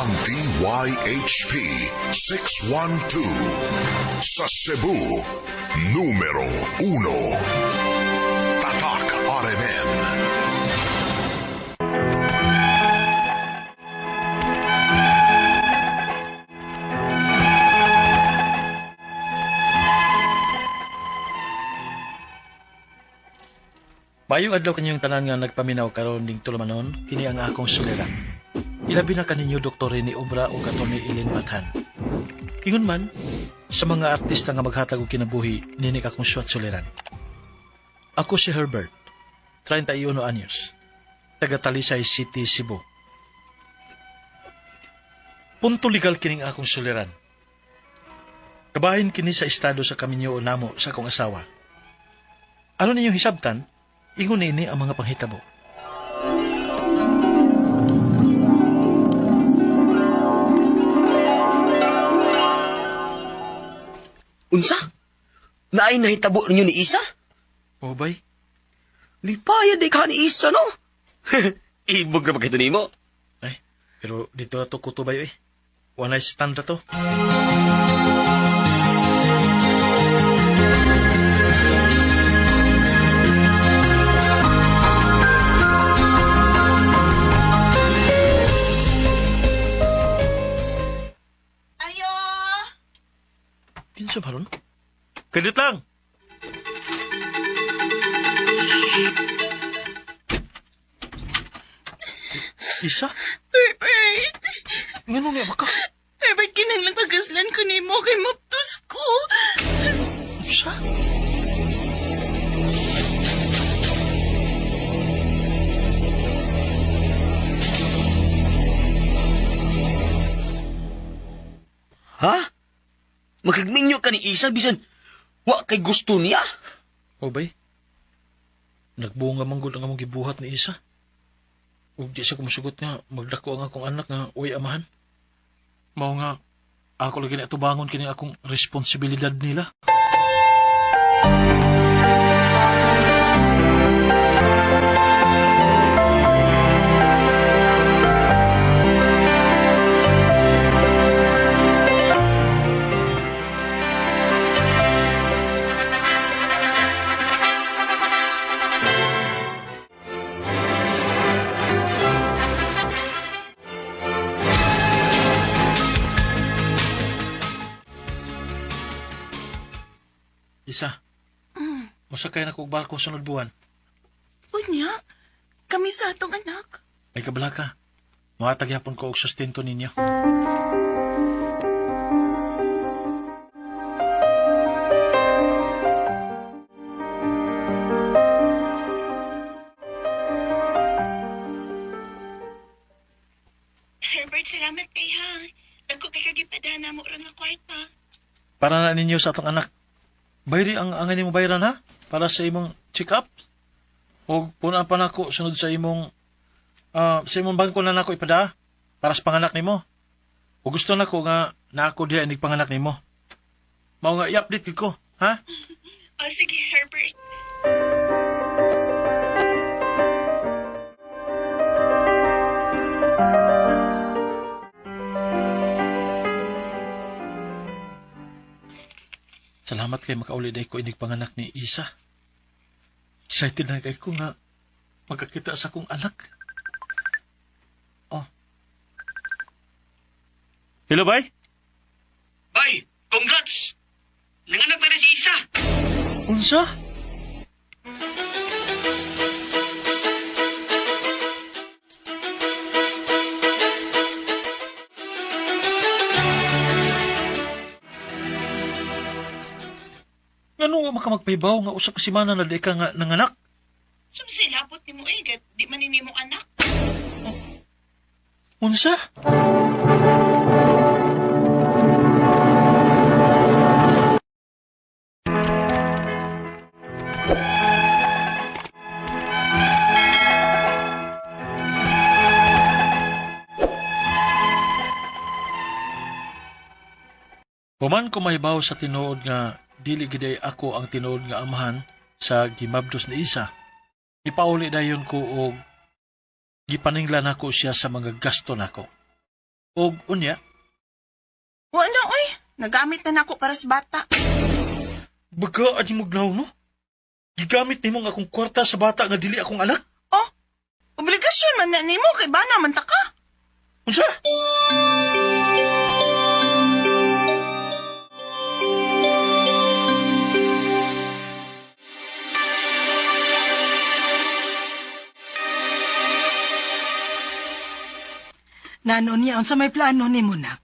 ang DYHP 612 sa Cebu, numero 1. Tatak RMN. Mayong adlaw kanyang tanan nga nagpaminaw karon ning tulumanon, kini ang akong suliran. Ilabi na kaninyo Dr. ni Obra o Atty. Ellen Bathan. Ingon man, sa mga artista nga maghatag og kinabuhi, ninik akong suwat suliran. Ako si Herbert, 31 anyos, taga Talisay City, Cebu. Punto legal kining akong suliran. Kabahin kini sa estado sa Kaminyo o namo sa akong asawa. Ano ninyong hisabtan? Ingon ini ang mga panghitabo. Unsa? Naay nahitabo ninyo ni Isa? O bay? Lipaya di ka ni Isa, no? Ibog na magkito nimo. Ay, pero dito na to kutubay eh. One night stand na to. Kinsa ba ron? Kadit lang! Isa? Herbert! Ngano niya baka? Herbert, kinahanglan pagkaslan ko ni mo kay maptos ko. Isa? Ha? Makigminyo ka ni Isa, bisan wa kay gusto niya? O bay? Nagbunga manggod ang among gibuhat ni Isa. Ug di siya kumusugot nga magdako ang akong anak nga uy amahan. Mao nga ako lagi na tubangon kini akong responsibilidad nila. Isa, musakay na kong barko sunod buwan. Unya, kami sa atong anak. Ay kabala ka. Mahatag yapon ko og sustento ninyo. Herbert, salamat kay ha. Dako kay kagipadana mo ron nga kwarta. Para na ninyo sa atong anak. Bayri ang angay mo bayaran ha? Para sa imong check-up? O puna pa nako sunod sa imong bangko na nako ipada para sa panganak nimo. O gusto nako nga naako diha inig panganak nimo. Mao nga i-update ko, ha? O sige, Herbert. Salamat kay makauliday ko inig panganak ni Isa. Excited na kay ko nga magkakita sa akong anak. Oh. Hello, bay? Bay, congrats! Nanganak na rin si Isa! Unsa? Ngano nga makamagpaybaw nga usa ka semana na di ka nga nanganak? Sumsay labot ni mo eh, di man ni mo anak. Unsa? Human ko mahibaw sa tinuod nga dili giday ako ang tinuod nga amahan sa gimabdos ni Isa. Ipauli dayon ko og gipaninglan ako siya sa mga gasto nako. Og unya, Wa na, oy. Nagamit na nako para sa bata. baga adi mo gnaw, no? Gigamit nimo nga akong kwarta sa bata nga dili akong anak? Oh, obligasyon man na nimo kay bana man ta ka. Unsa? Nanon niya, unsa may plano ni mo, nak?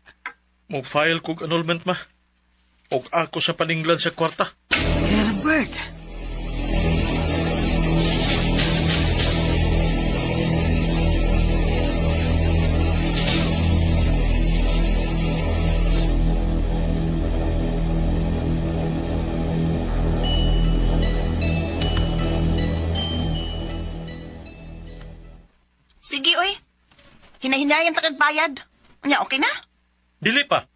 Mo-file kog annulment ma. Og ako sa paninglan sa kwarta. Herbert, Sige, oy. Hinahinayan ta kag bayad. Anya, okay na? Dili pa.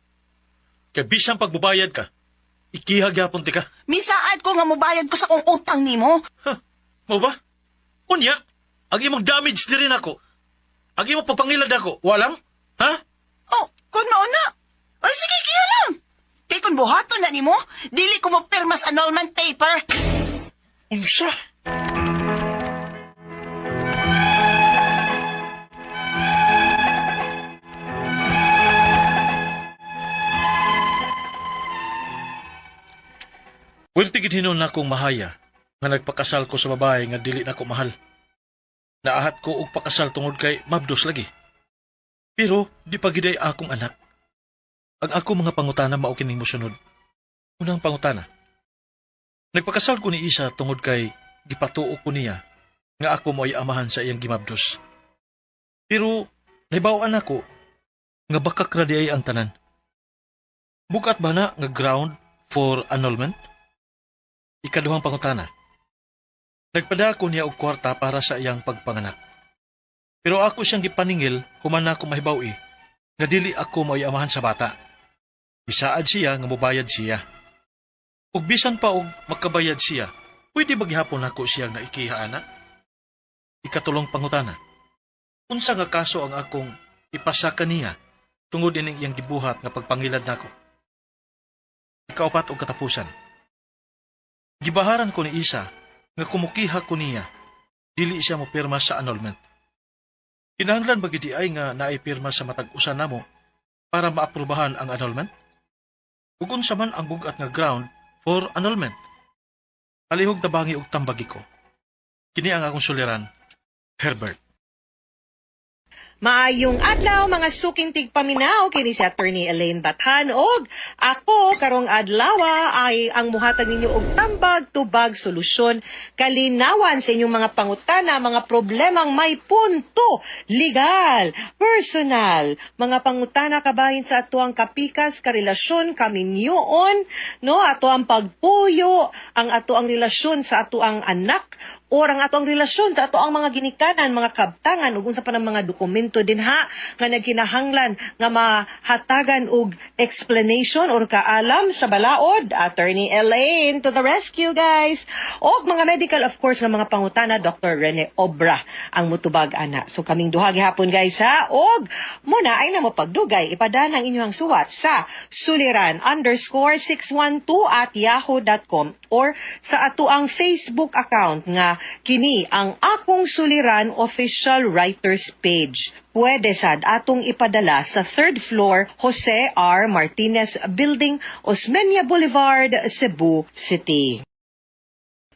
Kay bisang pagbubayad ka, ikihagyapon ti ka. Misaad ko nga mobayad ko sa kong utang nimo. Ha? Mo ba? Unya, ang imong damage di rin ako. Ang imong pagpangilad ako, walang? Ha? Oh, kung mauna. Ay, sige, kaya lang. Kay kung buhaton na nimo, dili ko mo pirmas annulment paper. Unsa? Well, tigid hinon na akong mahaya nga nagpakasal ko sa babae nga dili na ko mahal. Naahat ko og pakasal tungod kay mabdos lagi. Pero di pa giday akong anak. Ang ako mga pangutana mao kining mosunod. Unang pangutana. Nagpakasal ko ni Isa tungod kay gipatuo ko niya nga ako mo'y amahan sa iyang gimabdos. Pero nahibaw-an ako nga baka kradi ay ang tanan. Bukat ba na nga ground for annulment? Ikaduhang pangutana. Nagpadako niya og kwarta para sa iyang pagpanganak. Pero ako siyang gipaningil human ako mahibaw nga dili ako mo'y amahan sa bata. Bisaad siya nga mobayad siya. Ug bisan pa og makabayad siya, pwede ba gihapon nako siya nga ikihaana? Ikatulong pangutana. Unsa nga kaso ang akong ipasa kaniya tungod ining iyang gibuhat nga pagpangilad nako? Ikaapat og katapusan. Gibaharan ko ni Isa nga kumukiha ko niya, dili siya mo pirma sa annulment. Kinahanglan ba gidi ay nga naipirma sa matag-usan namo para maaprubahan ang annulment? Ug unsa man ang bugat nga ground for annulment? Alihog tabangi og tambagi ko. Kini ang akong suliran, Herbert. Maayong adlaw mga suking tigpaminaw kini si Attorney Elaine Bathan og ako karong adlawa ay ang muhatag ninyo og tambag tubag solusyon kalinawan sa inyong mga pangutana, mga problemang may punto, legal, personal, mga pangutana kabahin sa atuang kapikas karelasyon kaminyoon, no, ato ang pagpuyo, ang ato ang relasyon sa ato ang anak or ang ato ang relasyon sa ato ang mga ginikanan, mga kabtangan ug unsa pa ng mga dokumento din ha nga nagkinahanglan nga mahatagan og explanation or kaalam sa balaod. Attorney Elaine to the rescue, guys. Og mga medical of course nga mga pangutana, Dr. Rene Obra ang mutubag ana. So kaming duha gihapon guys ha. Og muna ay namo pagdugay ipadala ang inyong suwat sa suliran_612@yahoo.com or sa ato ang Facebook account nga kini ang Akong Suliran Official Writers Page. Pwede sad atong ipadala sa 3rd floor Jose R. Martinez Building, Osmeña Boulevard, Cebu City.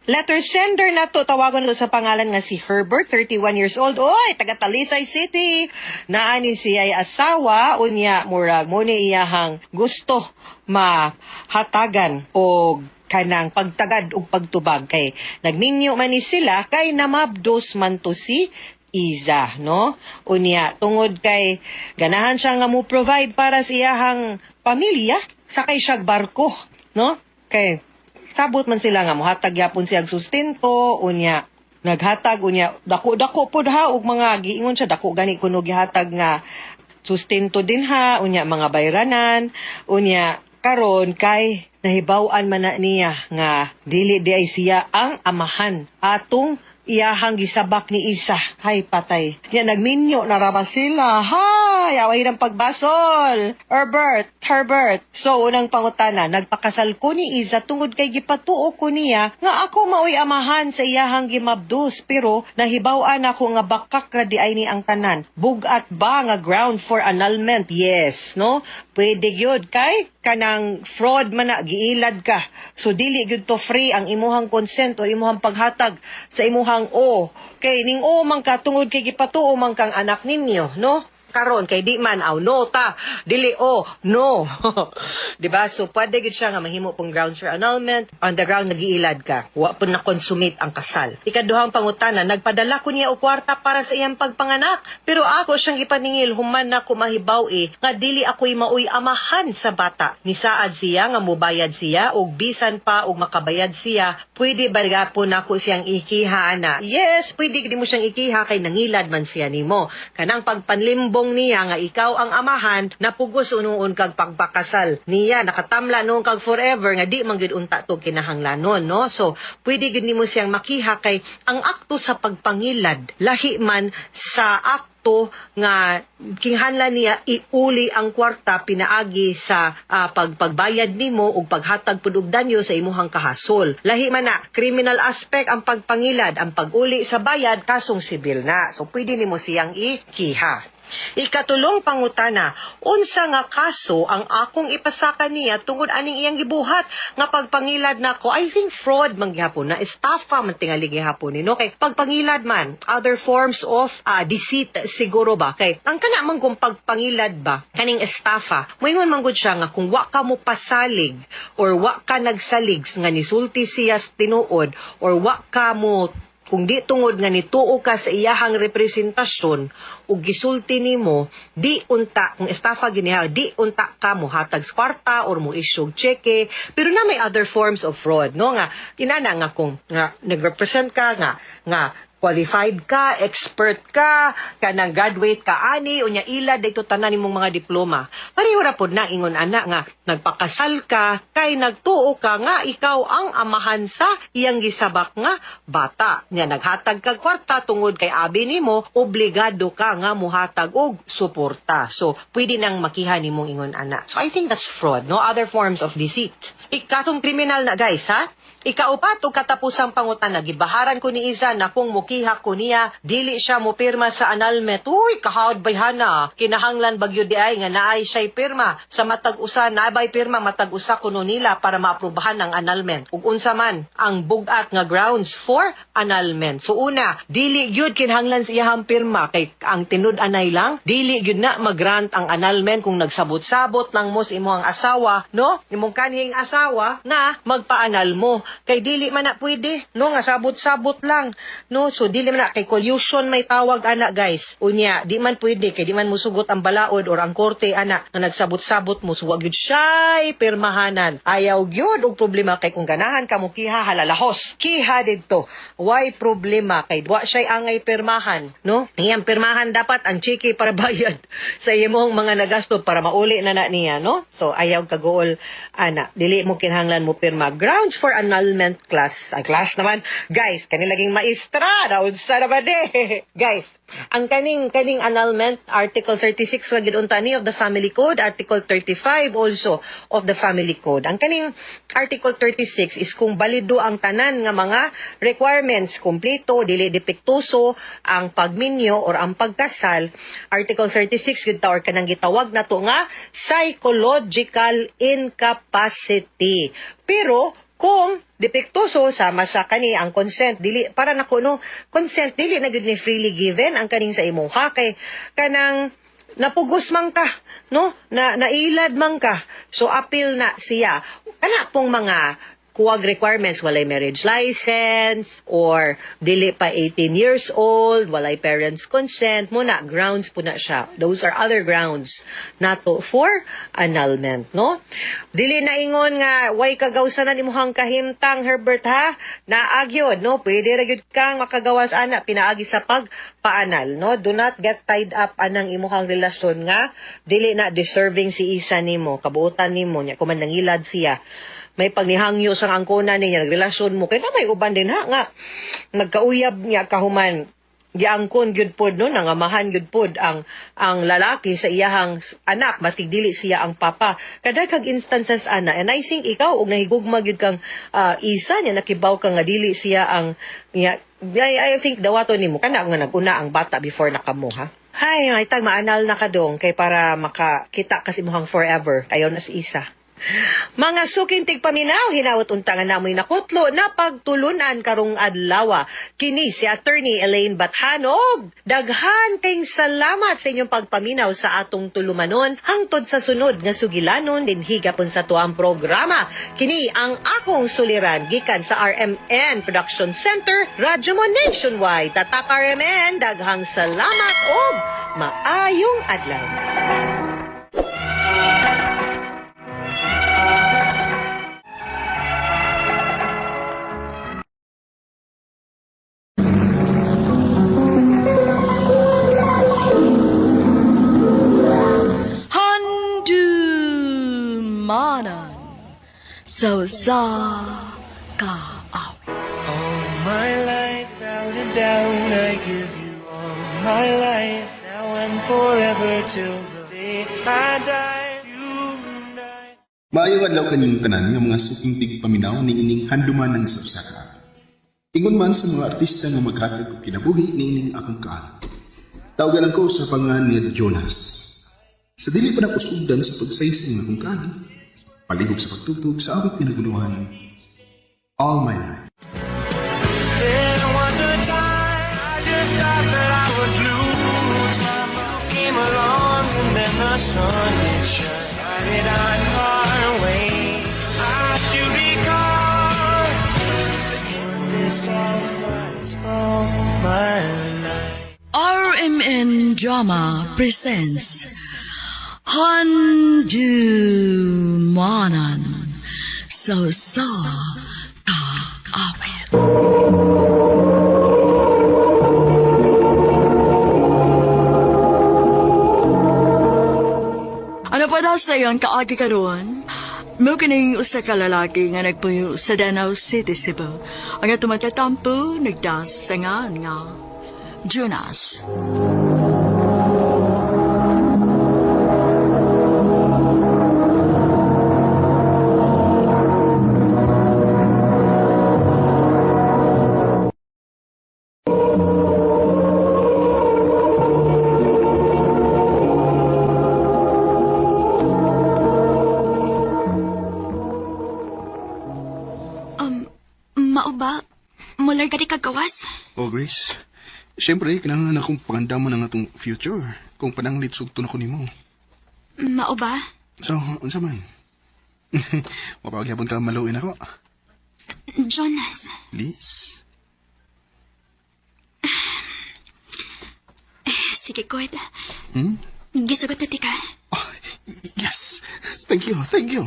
Letter sender na to, tawagon na to sa pangalan nga si Herbert, 31 years old. Oy, taga Talisay City. Naani siya'y asawa, unya murag mo ni iyahang gusto mahatagan o kanang pagtagad o pagtubag kay nagminyo man ni sila kay namabdos man to si Iza, no? Unya, tungod kay ganahan siya nga mo provide para sa iyahang pamilya, sakay siya barko, no? Kay sabot man sila nga mohatag yapon siyang sustento, unya naghatag unya dako-dako pod ha og mga giingon siya dako gani kuno gihatag nga sustento din ha, unya mga bayranan, unya karon kay nahibaw-an man na niya nga dili di ay siya ang amahan atong iyahang gisabak ni Isa. Hay patay. Yan nagminyo na raba sila. Hay! Ay, away ng pagbasol. Herbert. So, unang pangutana, nagpakasal ko ni Iza tungod kay gipatuo ko niya nga ako maoy amahan sa iyahang gimabdus. Pero, nahibaw-an ako nga bakak ra di ay ni ang tanan. Bugat ba nga ground for annulment? Yes, no? Pwede yun. Kay, kanang fraud man na, giilad ka. So, dili yun to free ang imuhang consent o imuhang paghatag sa imuhang o. Kay, ning o man ka, tungod kay gipatuo man kang anak ninyo, no? Karon kay di man no ta dili no. Diba? So pwede gid siya nga mahimo pong grounds for annulment on the ground nagiilad ka, wa pud na consummate ang kasal. Ikaduhang pangutana, nagpadala ko niya og kwarta para sa iyang pagpanganak, pero ako siyang ipaningil human na ko mahibaw nga dili ako'y maoy amahan sa bata. Nisaad siya nga mobayad siya og bisan pa og makabayad siya, pwede ba gapon nako siyang ikiha ana? Yes, pwede gid mo siyang ikiha kay nangilad man siya nimo. Kanang pagpanlimbong niya nga ikaw ang amahan, napugos unuon kag pagpakasal niya, nakatamla noon kag forever nga di man gid unta to kinahanglanon, no? So pwede gid nimo siyang makiha kay ang akto sa pagpangilad lahi man sa akto nga kinahanglan niya iuli ang kwarta pinaagi sa pagbayad nimo ug paghatag pud og danyo sa imuhang kahasol. Lahi man na criminal aspect ang pagpangilad, ang pag-uli sa bayad kasong sibil na. So pwede nimo siyang ikiha. Ikatulong pangutana, unsa nga kaso ang akong ipasaka niya tungod aning iyang gibuhat nga pagpangilad nako? I think fraud man gihapon na, estafa man tingali gihapon ni, no? Kay pagpangilad man, other forms of deceit siguro ba? Kay ang kana man kung pagpangilad ba, kaning estafa, moingon man gud siya nga kung wa ka mo pasalig or wa ka nagsalig nga nisulti siya sa tinuod or wa ka mo kung di tungod nga nituo ka sa iyahang representasyon ug gisulti nimo, di unta kung estafa giniha, di unta ka mo hatag sa kwarta or mo issue cheque, pero na may other forms of fraud, no? Nga kinana nga kung nga nagrepresent ka nga qualified ka, expert ka, kanang graduate ka ani unya ila dayto tanan nimong mga diploma. Pareho ra pod na ingon ana nga nagpakasal ka kay nagtuo ka nga ikaw ang amahan sa iyang gisabak nga bata. Nya naghatag kag kwarta tungod kay abi nimo, obligado ka nga muhatag og suporta. So pwede nang makiha nimong ingon ana. So I think that's fraud, no? Other forms of deceit. Ikatong kriminal na guys, ha? Ikaupat o katapusang pangutana, gibaharan ko ni Iza na kung mukiha ko niya, dili siya mo pirma sa annulment. Uy, kahawad bayhana. Kinahanglan bagyo di ay nga naay siya'y pirma. Sa matag-usa, naabay pirma matag-usa kuno nila para maaprubahan ang annulment. Ug unsa man ang bugat nga grounds for annulment. So una, dili gyud kinahanglan sa iyahang pirma kay ang tinud-anay lang, dili gyud na mag-grant ang annulment kung nagsabot-sabot lang mo sa imong asawa, no? Imong kanhing asawa na magpa-annul mo. Kay dili man na pwede, no, nga sabot-sabot lang, no? So dili man na kay collusion may tawag ana guys. Unya, di man pwede kay di man musugot ang balaod or ang korte ana nga nagsabot-sabot mo, so wag gyud siya'y pirmahanan. Ayaw gyud og problema kay kung ganahan ka mo kiha halalahos. Kiha didto. Why problema kay wa siya'y angay pirmahan, no? Iyang pirmahan dapat ang cheque para bayad sa imong mga nagasto para mauli na niya, no? So ayaw kagool ana, dili mo kinahanglan mo pirma. Grounds for annulment class naman guys, kanilaging maestra daw sa naman guys, ang kaning annulment article 36 wa gid unta ni of the family code, article 35 also of the family code. Ang kaning article 36 is kung balido ang tanan nga mga requirements, kompleto, dili depektuso ang pagminyo or ang pagkasal. Article 36 gid ta or kanang gitawag nato nga psychological incapacity. Pero kung depektuso sama sa kani ang consent, dili para nako no, consent dili na gid ni freely given ang kaning sa imo ha, kay kanang napugos man ka, no, nailad man ka, so appeal na siya kana pong mga kuwag requirements, walay marriage license, or dili pa 18 years old, walay parents' consent, muna, grounds po na siya. Those are other grounds nato for annulment, no? Dili na ingon nga, way kagawsanan imuhang kahimtang, Herbert, ha? Naagyod, no? Pwede ra gyud kang makagawas, ana, pinaagi sa pagpaanal, no? Do not get tied up anang imuhang relasyon nga, dili na deserving si isa nimo, kabuutan nimo, nya, kuman nangilad siya. May pagnihangyo sa angkona niya, nagrelasyon mo, kaya na may uban din ha, nga, nagkauyab niya kahuman, giangkon gyud pod no, nangamahan gyud pod ang lalaki sa iyahang anak maski dili siya ang papa. Kada kag instances ana, and I think ikaw og nahigugma gyud kang isa niya nakibaw ka nga dili siya ang I think dawaton nimo kana nga naguna ang bata before nakamo ha. Hay, ay tag maanal na kadong kay para makakita kasi muhang forever kayo na si isa. Mga sukintig paminaw, hinawat untangan namoy nakutlo na pagtulunan karong adlaw. Kini si Attorney Elaine Bathanog. Daghan kayong salamat sa inyong pagpaminaw sa atong tulumanon hangtod sa sunod nga sugilanon din higapon sa tuang programa. Kini ang akong suliran gikan sa RMN Production Center, Radyo Mo Nationwide. Tatak RMN, daghang salamat og maayong adlaw. Handumanan so sa kaaw. All my life, out and down, I give you all my life, now and forever till the day I die. You and I. Maayong adlaw kanyang tanan nga mga suking tigpaminaw ni ining handumanan sa usa ka. Ingon man sa mga artista nga maghatag og kinabuhi ni ining akong kaan. Tawagan ko sa pangan ni Jonas. Sa dili pa nakusugdan sa pagsaysay ng akong kaan, palihog sa pagtugtog sa awit pinaguluhan. All my life. There was a time I just thought that I would lose. My mom came along and then the sun did shine. Started on our way. I do recall that you're this all my life. RMN Drama presents Handumanan so sa kaawit. Ano pa daw sa iyon kaagi karon? Mo kining usa ka lalaki nga nagpuyo sa Danau City, Cebu. Ang tumatatampo nagdasangan nga Jonas. Mao ba? Mular gadi kagawas? Oh, Grace. Siyempre, kailangan akong pangandaman ang atong future kung pananglit sugto na ko nimo. Mao ba? So, unsa man? Mapagyapon ka maluin ako. Jonas. Please? Sige, Gord. Hmm? Gisugot na tika. Oh, yes. Thank you, thank you.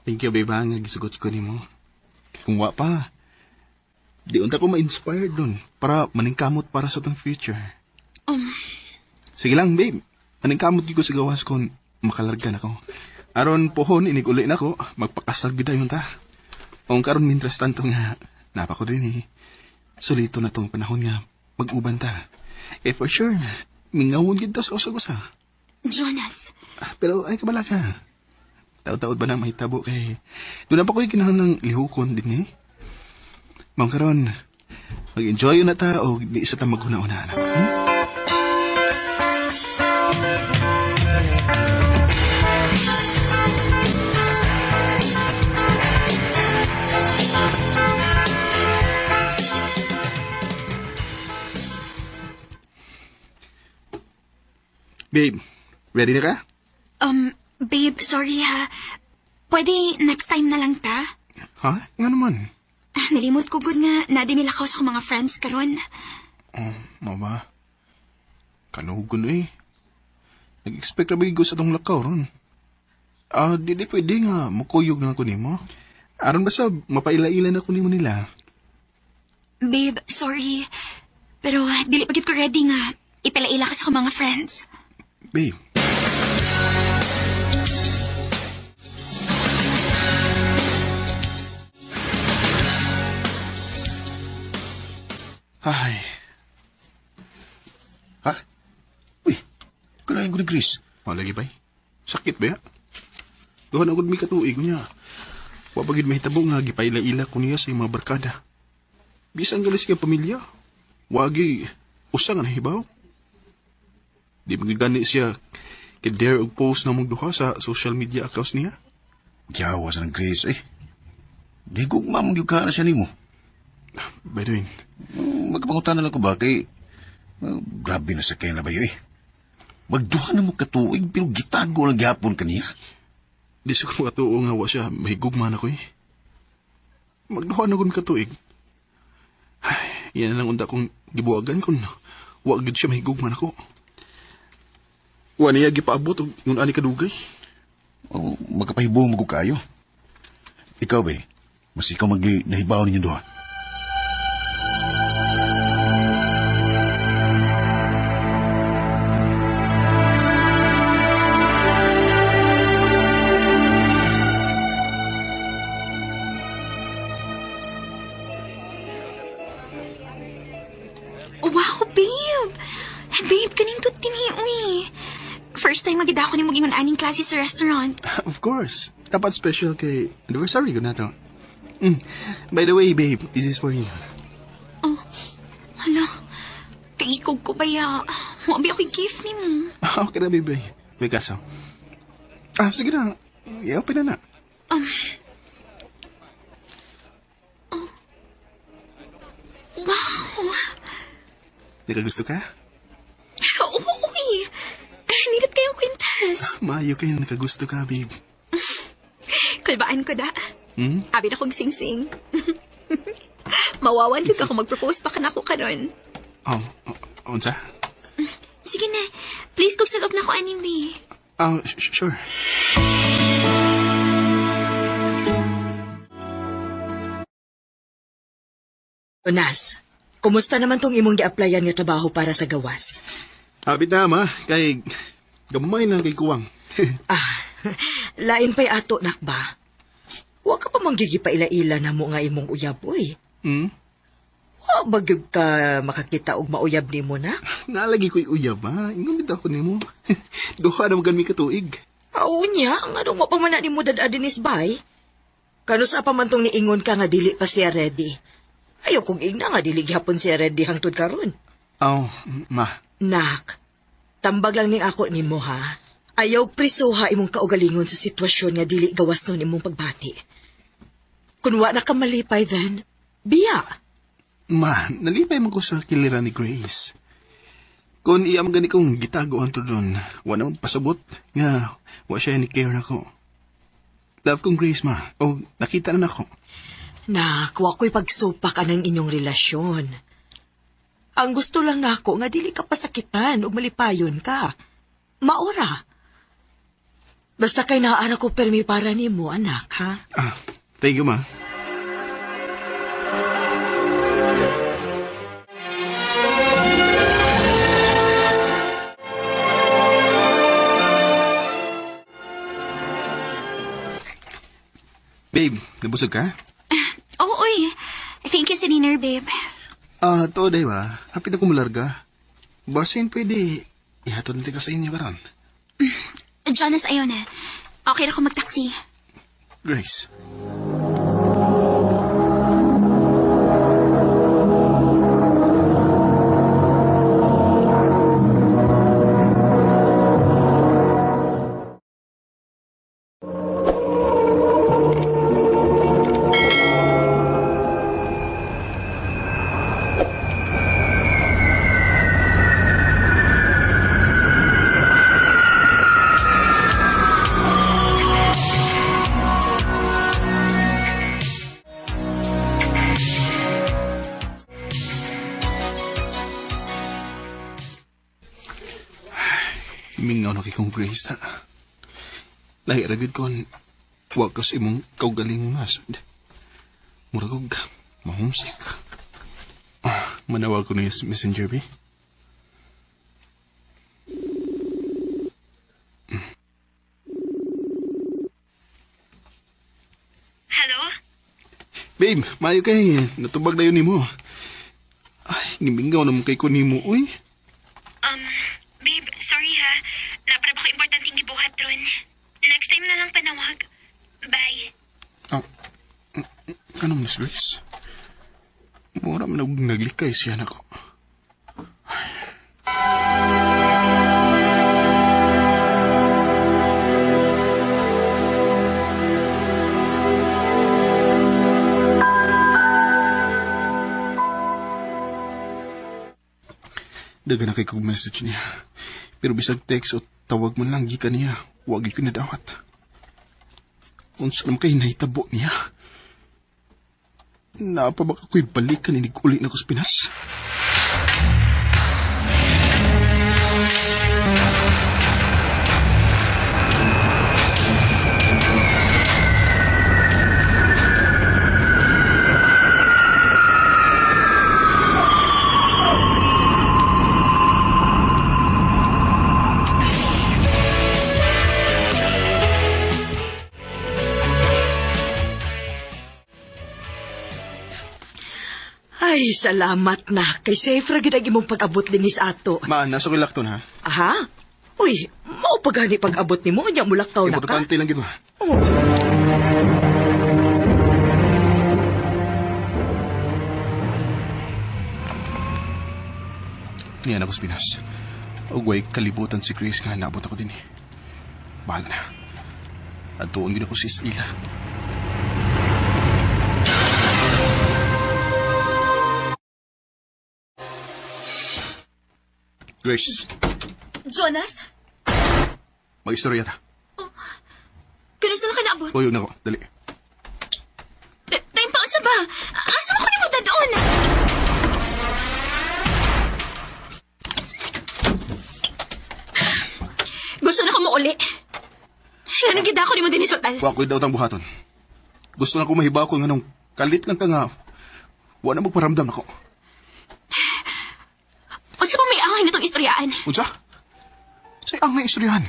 Thank you, babe, nga gisugot ko nimo. Kung wa pa, di unta ko ma-inspired dun para maningkamot para sa tong future. Sige lang, babe. Maningkamot ko sa gawas kung makalarga na ko. Aron pohon, inig-uli na ko, magpakasal gud dayon ta. Kung karon mintras tanto nga, napa ko din eh. Sulito na tong panahon nga, mag-uban ta. Eh for sure, mingawon gid ta sa usa-usa. Jonas. Pero ay kabala ka. Taod-taod ba na mahitabo kay... Doon na pa ko'y kinahang ng lihukon din eh. Ma'am karon, mag-enjoy na ta o di isa ta maghuna-una na. Babe, ready na ka? Babe, sorry ha. Pwede next time na lang ta? Ha? Nga naman. Nalimot ko gud nga nadi nila ko sa mga friends karon. Oh, mama. Kanugon eh. Nag-expect na ba sa tong lakaw ron? Di pwede nga mukuyog na ako nimo. Aron basta mapaila-ila na ko nimo nila. Babe, sorry. Pero dili pagit ko ready nga ipalaila ka sa mga friends. Babe. Ay, Ha? Uy, kalahin ko ni Chris. wala lagi bay. Sakit ba ya? Duha na gud mi katuig niya. Wa pagid mahitabo nga gipaila-ila ko niya sa mga barkada. Bisan galis kay pamilya. Wagi usa nga nahibaw. Di mo gani siya kay-dare og post na mong duha sa social media accounts niya. Yawa sa ng Chris, Di ko mamang yung kara siya ni mo. By the way, Magkapangutan na lang ko ba kay... grabe na sa kaya na ba yun, Magduha na mo katuig pero gitago ng gihapon kaniya. di sa ko katuo nga wa siya mahigugman ako Magduha na gud katuig. Ay, yan na lang unta kong gibuwagan kun wa gud siya mahigugman ako. Wa niya gipaabot og yung ani kadugay. O magkapahibuong mo kayo. Ikaw ba, mas ikaw nahibaw ninyo doha. Wow, babe! Babe, kaning tut kini, First time magida ako ni mo gingon aning klase sa restaurant. Of course. Dapat special kay anniversary ko na to. By the way, babe, this is for you. Oh, hala. Kaikog ko ba ya? Mabi ako yung gift ni mo. Okay na, babe. May kaso. Sige na. I-open na na. Wow! Di ka gusto ka? Oo, uy! Nilat kayong kwintas. Maayo kayo nakagusto ka, babe. Kulbaan ko da. Hmm? Abi na kong sing-sing. Mawawan ka kung mag-propose pa ka na ako karon. Unsa? Sige na. Please, kung sa loob na ako anime. Sure. Nas, kumusta naman tong imong gi-applyan nga trabaho para sa gawas? Habit na, ma. Kay gamay na kay kuwang. Lain pa'y ato, nakba. Wa ka pa manggigipaila-ila na mo nga imong uyab, uy. Wa bagyog ka makakita og mauyab ni mo, nak? Nalagi ko'y uyab, ha? Ingamit ako ni mo. Duha na magan mi katuig. Oo niya, ang anong mapamana ni mo dad-adinis bay? Kano sa pamantong niingon ka nga dili pa siya ready? Ayaw kong igna nga dili gihapon siya ready hangtod karon. Ma. Nak, tambag lang ning ako ni mo, ha? Ayaw prisuha imong kaugalingon sa sitwasyon nga dili gawas nun imong pagbati. Kung wa na ka malipay then, biya. Ma, nalipay man ko sa kiliran ni Grace. Kung iyam gani kong gitago ang doon, wa naman pasabot nga wa siya ni care ako. Love kong Grace, ma. O, nakita na ako. Nak, wa ko'y pagsupak anang inyong relasyon. Ang gusto lang nako nga dili ka pasakitan ug malipayon ka. Maura. Basta kay naara ko permi para nimo, anak, ha? Thank you, ma. Babe, nabusog ka? Oo, uy. Thank you sa dinner, babe. To, day ba? Hapit na kumularga. Basin pwede. Ihatod natin ka sa inyo karon. Jonas, ayaw na. Okay na ako mag-taxi. Grace. Mingaw na kay kong Grace, ha? Lahi ragid ko, wag kas imong kaugaling mo nasod. Muragog, mahumsik. Manawag ko na yung messenger, be. Hello? Babe, mayo kay, natubag na yun ni mo. Ay, Gimingaw naman kay ko nimo, uy. Babe, sorry ha. Napara ba ko importanteng gibuhat ron. Next time na lang panawag. Bye. Ano, Miss Grace? Mura man naglikay siya na ko. Daga na kay kong message niya. Pero bisag text o tawag man lang gikan niya, huwag ko na dawat. Kung saan kay nahitabo niya. Napabaka ko'y balikan inig uli na ko sa Pinas. Ay, salamat na. Kay safe ra gid ang imong pag-abot dinis ato. Ma, nasa ko'y lakton ha? Aha? Uy, mao pa gani pag-abot nimo nya mulakaw na ka. Importante lang gid ma. Oh. Niyan ako sa Pinas. Ugway kalibutan si Chris nga naabot ako din eh. Bahala na. At tuon gid ako si Isla. Grace, Jonas? mag-istorya ta. Ganun saan ka naabot? Uyog na ko, dali. Time pa sa ba? Asa mo ko ni mo doon? Gusto na ko mauli. Yan ang gida ko ni mo din sa hotel. Wa ko'y daw tang buhaton. Gusto na ko mahibaw ko nga nung kalit lang ka nga. Wa na magparamdam ako. Unsa pa may away nitong istoryaan? Unsa? Say ang naistoryahan.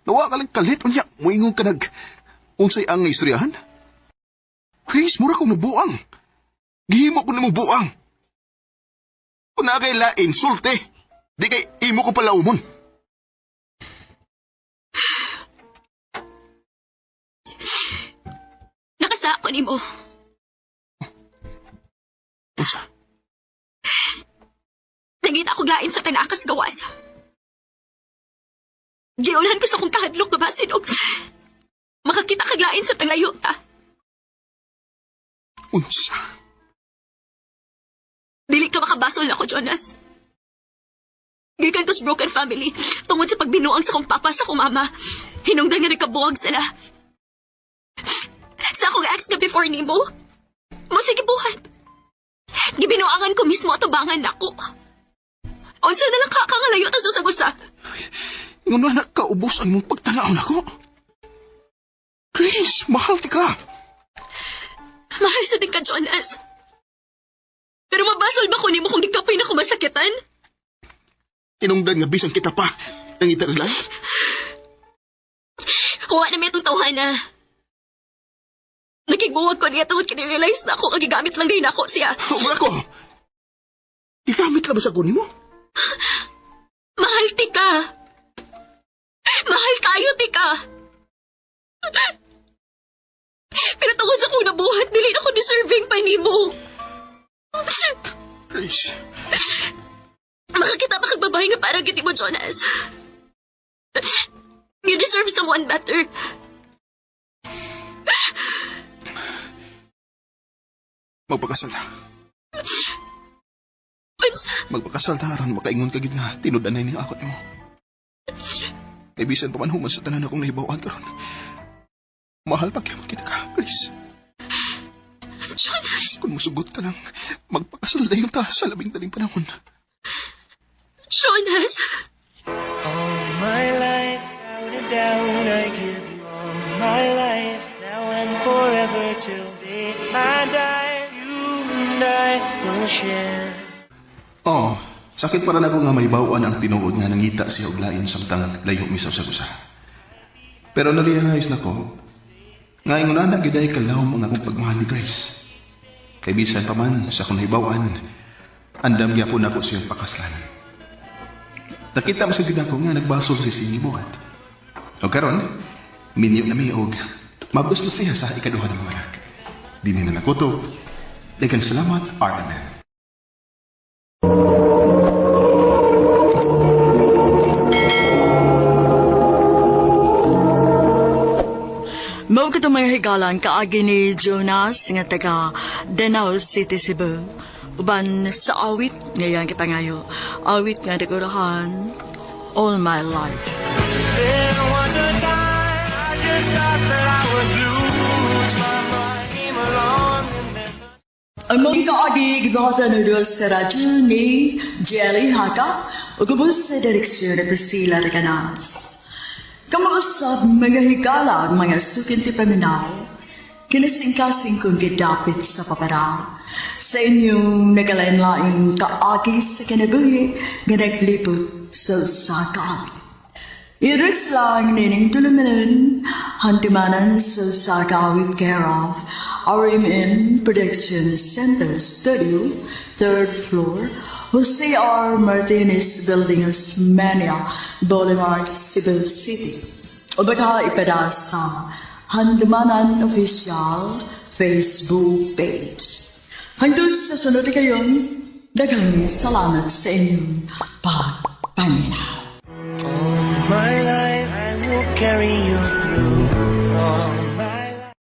Nawa ka lang kalit, unya, muingong ka nag... Unsay ang naistoryahan? Chris, mura kong nabuang. Gihimo ko na mo buang. Kung na kay lain, sulte. Di kay imo ko pala umon. Nakasa ako ni mo. Unsa? Nagita ako lain sa tinakas gawas. Giulan ko sa kong kahadlok na basin og makakita kaglain sa tanglayo ta. Unsa? Dili ka makabasol na ako, Jonas. Gikan tos broken family tungod sa pagbinuang sa kong papa sa kong mama. Hinungdan nga nagkabuwag sila. Sa akong ex nga before nimo, mo sige buhat. Gibinuangan ko mismo at tubangan ako. Unsa na lang kakangalayo ta sa gusa. Ngun na nakaubos ang mong pagtanaw na ko. Chris, mahal ti ka. Mahal sa din ka, Jonas. Pero mabasol ba ko ni mo kung di ka pa'y na kumasakitan? Inungdan nga bisan kita pa. Nang itaglan. Huwa na may itong tawhana. Nagigbuwag ko niya tungod kini-realize na ako kagigamit lang din ako siya. Huwag ako! Igamit lang ba sa kunin mo? Mahal ti ka. Mahal kayo ti ka. Pero tungod sa kong nabuhat, dili na ako deserving pa ni mo. Grace. Makakita pa kang babae nga parang giti mo, Jonas. You deserve someone better. Magpakasal ta. Magpakasal ta aron makaingon ka gid nga tinud-anay ni ako nimo. Kay bisan pa man human sa tanan akong nahibawan karon. Mahal pa gyud kita ka, Grace. Jonas. Kung musugot ka lang, magpakasal dayon ta sa labing daling panahon. Jonas. All my life, without a doubt, I give you all my life, now and forever till day I die. You and I will share. Oh, sakit para na ko nga mahibawan ang tinuod nga nangita siya og lain samtang layo misaw sa usa. Pero na-realize na ko, nga ingon na giday kalaw ang akong pagmahal ni Grace. Kay bisan pa man sa akong nahibawan, andam gyapon ako siyang pakaslan. Nakita mo sa gid ako nga nagbasol si Singi buhat. O karon, minyo na may og mabus na siya sa ikaduha ng mga anak. Dini na nakuto. Daghang salamat, Arman. Mao ka mga higalan kaagi ni Jonas nga taga Danau City, Cebu. Uban sa awit ngayon kipangayo. Awit nga dagurahan all my life. There was a time I just thought that I would lose my mind. Came along and then Ang mga kaagi gibata na doon sa radyo ni Jelly Haka o kubos sa direksyon na Priscilla Reganas. Kamuusap mga higala ang mga sukinti paminaw, kinasing-kasing kong gidapit sa papara. Sa inyong nagalain-laing kaagi sa kinabuhi nga naglipot sa usaka. Iris lang nining tulumanan, hantimanan sa usaka with care of RMN Production Center Studio, 3rd floor, Jose R. Martinez Building, Osmeña Boulevard, Cebu City. O baka ipada sa Handumanan Official Facebook page. Hangtod sa sunod kayon, daghang salamat sa inyong pagpaminaw.